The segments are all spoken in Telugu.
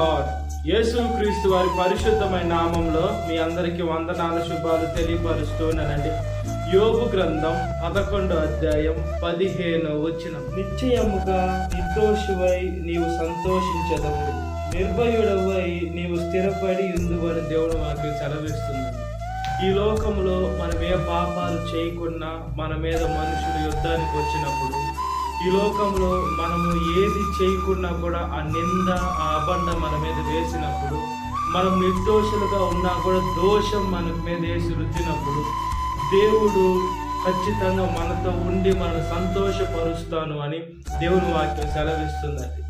లార్డ్. యేసుక్రీస్తు వారి పరిశుద్ధమైన నామంలో మీ అందరికీ వందనాల శుభాలు తెలియపరుస్తున్నానండి. యోబు గ్రంథం 11వ అధ్యాయం 15వ వచనం. నిశ్చయముగా నిర్దోషివై నీవు సంతోషించదవు, నిర్భయుడవై నీవు స్థిరపడి ఉందువని దేవుడు మాకు సెలవిస్తున్నాడు. ఈ లోకంలో మనం ఏ పాపాలు చేయకుండా మన మీద మనుషులు యుద్ధానికి వచ్చినప్పుడు, ఈ లోకంలో మనము ఏది చేయకుండా కూడా ఆ నింద ఆ అబండ మన మీద వేసినప్పుడు, మనం నిర్దోషులుగా ఉన్నా కూడా దోషం మన మీద వేసి రుద్దినప్పుడు దేవుడు ఖచ్చితంగా మనతో ఉండి మనల్ని సంతోషపరుస్తాను అని దేవుని వాక్యం సెలవిస్తుందండి.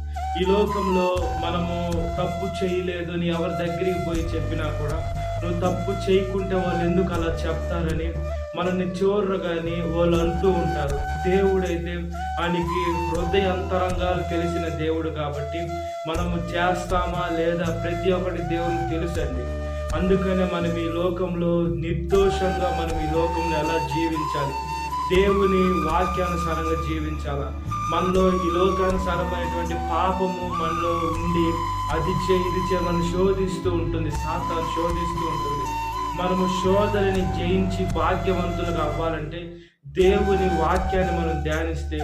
ఈ లోకంలో మనము తప్పు చేయలేదు అని ఎవరి దగ్గరికి పోయి చెప్పినా కూడా, నువ్వు తప్పు చేయకుంటే వాళ్ళు ఎందుకు అలా చెప్తారని మనల్ని చోర్రు కానీ వాళ్ళు అంటూ ఉంటారు. దేవుడైతే ఆయనకి హృదయ అంతరంగాలు తెలిసిన దేవుడు కాబట్టి మనము చేస్తామా లేదా ప్రతి ఒక్కటి దేవునికి తెలుసండి. అందుకనే మనం ఈ లోకంలో నిర్దోషంగా మనం ఈ లోకంలో ఎలా జీవించాలి, దేవుని వాక్యానుసారంగా జీవించాలా. మనలో ఈ లోకానుసారమైనటువంటి పాపము మనలో ఉండి అది ఇది మనం శోధిస్తూ ఉంటుంది, సాతాను శోధిస్తూ ఉంటుంది. మనము శోధనని జయించి భాగ్యవంతులుగా అవ్వాలంటే దేవుని వాక్యాన్ని మనం ధ్యానిస్తే,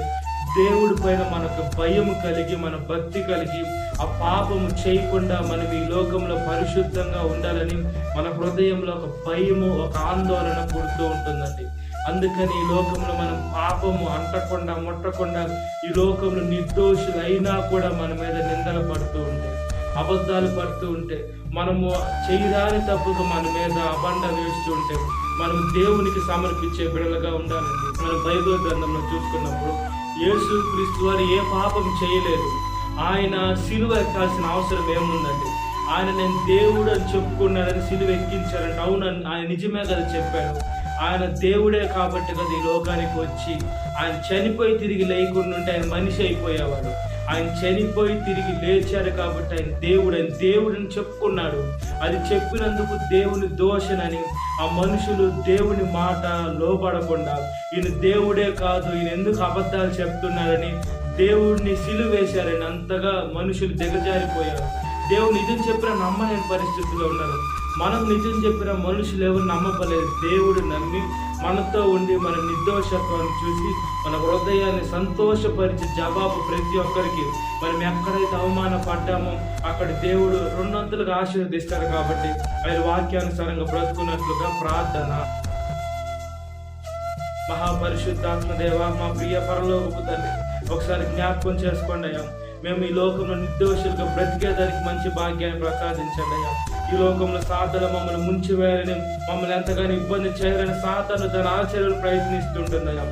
దేవుడి పైన మనకు భయం కలిగి మన భక్తి కలిగి ఆ పాపము చేయకుండా మనం ఈ లోకంలో పరిశుద్ధంగా ఉండాలని మన హృదయంలో ఒక భయము ఒక ఆందోళన పుడుతూ ఉంటుందండి. అందుకని ఈ లోకంలో మనం పాపము అంటకుండా ముట్టకుండా ఈ లోకంలో నిర్దోషులు అయినా కూడా మన మీద నిందలు పడుతూ ఉంటాయి, అబద్ధాలు పడుతూ ఉంటే, మనము చేయరాని తప్పుగా మన మీద అబండ వేస్తూ ఉంటే మనం దేవునికి సమర్పించే బిడలుగా ఉండాలండి. మనం బైబిల్ గ్రంథంలో చూసుకున్నప్పుడు యేసుక్రీస్తు వారు ఏ పాపం చేయలేదు. ఆయన సిలువ ఎక్కాల్సిన అవసరం ఏముందండి? ఆయన నేను దేవుడు అని చెప్పుకున్నాడని సిలువ ఎక్కించారంటే అవునని ఆయన నిజమే కదా చెప్పాడు. ఆయన దేవుడే కాబట్టి కదా ఈ లోకానికి వచ్చి ఆయన చనిపోయి తిరిగి లేకుండా ఉంటే ఆయన మనిషి అయిపోయేవాడు. ఆయన చనిపోయి తిరిగి లేచాడు కాబట్టి ఆయన దేవుడని చెప్పుకున్నాడు. అది చెప్పినందుకు దేవుని దోషనని ఆ మనుషులు దేవుని మాట లోబడకుండా ఈయన దేవుడే కాదు, ఈయన ఎందుకు అబద్ధాలు చెప్తున్నాడని దేవుడిని సిలువేశారని అంతగా మనుషులు దిగజారిపోయారు. దేవుడు నిజం చెప్పిన నమ్మలేని పరిస్థితుల్లో ఉన్నారు. మనం నిజం చెప్పిన మనుషులు ఎవరు నమ్మలేదు. దేవుడు నమ్మి మనతో ఉండి మన నిర్దోషత్వాన్ని చూసి మన హృదయాన్ని సంతోషపరిచి జవాబు ప్రతి ఒక్కరికి మనం ఎక్కడైతే అవమానపడ్డామో అక్కడ దేవుడు రెండొంతులుగా ఆశీర్వదిస్తాడు. కాబట్టి ఆయన వాక్యానుసారంగా బ్రతుకున్నట్లుగా ప్రార్థన. మహాపరిశుద్ధాత్మ దేవ, మా ప్రియ పరలోకపు తండ్రి, ఒకసారి జ్ఞాపకం చేసుకోండి అయ్యా. మేము ఈ లోకంలో నిర్దోషులుగా బ్రతికేదానికి మంచి భాగ్యాన్ని ప్రసాదించండి అయ్యా. ఈ లోకంలో సాతాను మమ్మల్ని ముంచివేయాలని, మమ్మల్ని ఎంతగానో ఇబ్బంది చేయాలని సాతాను తన ఆచరణను ప్రయత్నిస్తుంటుందయ్యా.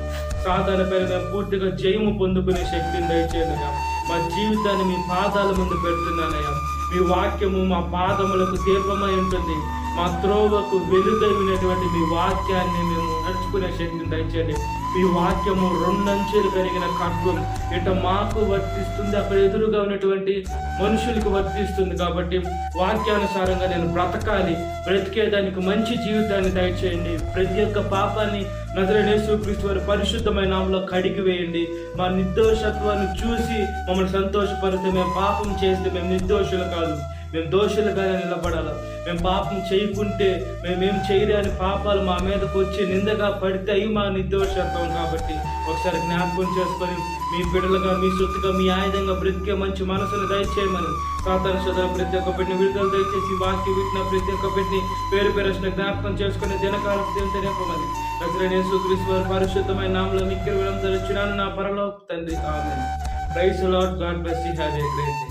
సాతాను పైన మేము పూర్తిగా జయము పొందుకునే శక్తిని దయచేయండి అయ్యా. మా జీవితాన్ని మీ పాదాల ముందు పెడుతున్నానయ్యా. మీ వాక్యము మా పాదములకు దీపమై ఉంటుంది, మా త్రోవకు వెలుగై ఉన్నటువంటి మీ వాక్యాన్ని మేము నడుచుకునే శక్తిని దయచేయండి. మీ వాక్యము రెండంచెలు కలిగిన ఖడ్గం ఇట మాకు వర్తిస్తుంది, అక్కడ ఎదురుగా ఉన్నటువంటి మనుషులకు వర్తిస్తుంది. కాబట్టి వాక్యానుసారంగా నేను బ్రతకాలి, బ్రతికేదానికి మంచి జీవితాన్ని దయచేయండి. ప్రతి ఒక్క పాపాన్ని నజరేయుడైన యేసుక్రీస్తు వారి పరిశుద్ధమైన నామములో కడిగి వేయండి. మా నిర్దోషత్వాన్ని చూసి మమ్మల్ని సంతోషపరిస్తే, మేము పాపం చేస్తే మేము నిర్దోషులు కాదు, మేము దోషులుగానే నిలబడాలి. మేము పాపం చేయకుంటే మేమేం చేయలేని పాపాలు మా మీదకు వచ్చి నిందగా పడితే అవి మా నిర్దోషత్వం. కాబట్టి ఒకసారి జ్ఞాపకం చేసుకొని మీ బిడ్డలుగా మీ సొత్తుగా మీ ఆయుధంగా బ్రతికే మంచి మనసును దయచేయమని సాతాను శోధన ప్రతి ఒక్క బిడ్డని విడుదల దయచేసి వాక్యం విట్టిన ప్రతి ఒక్క బిడ్డని పేరు పేరున జ్ఞాపకం చేసుకుని దినకాలం తెలియపమని నజరేయుడైన యేసుక్రీస్తు వారి పరిశుద్ధమైన నామములో మిక్కిలి విడుదల ఇచ్చున్నాను నా పరలోక తండ్రి. Amen. Praise the Lord. God bless you. Have a great day.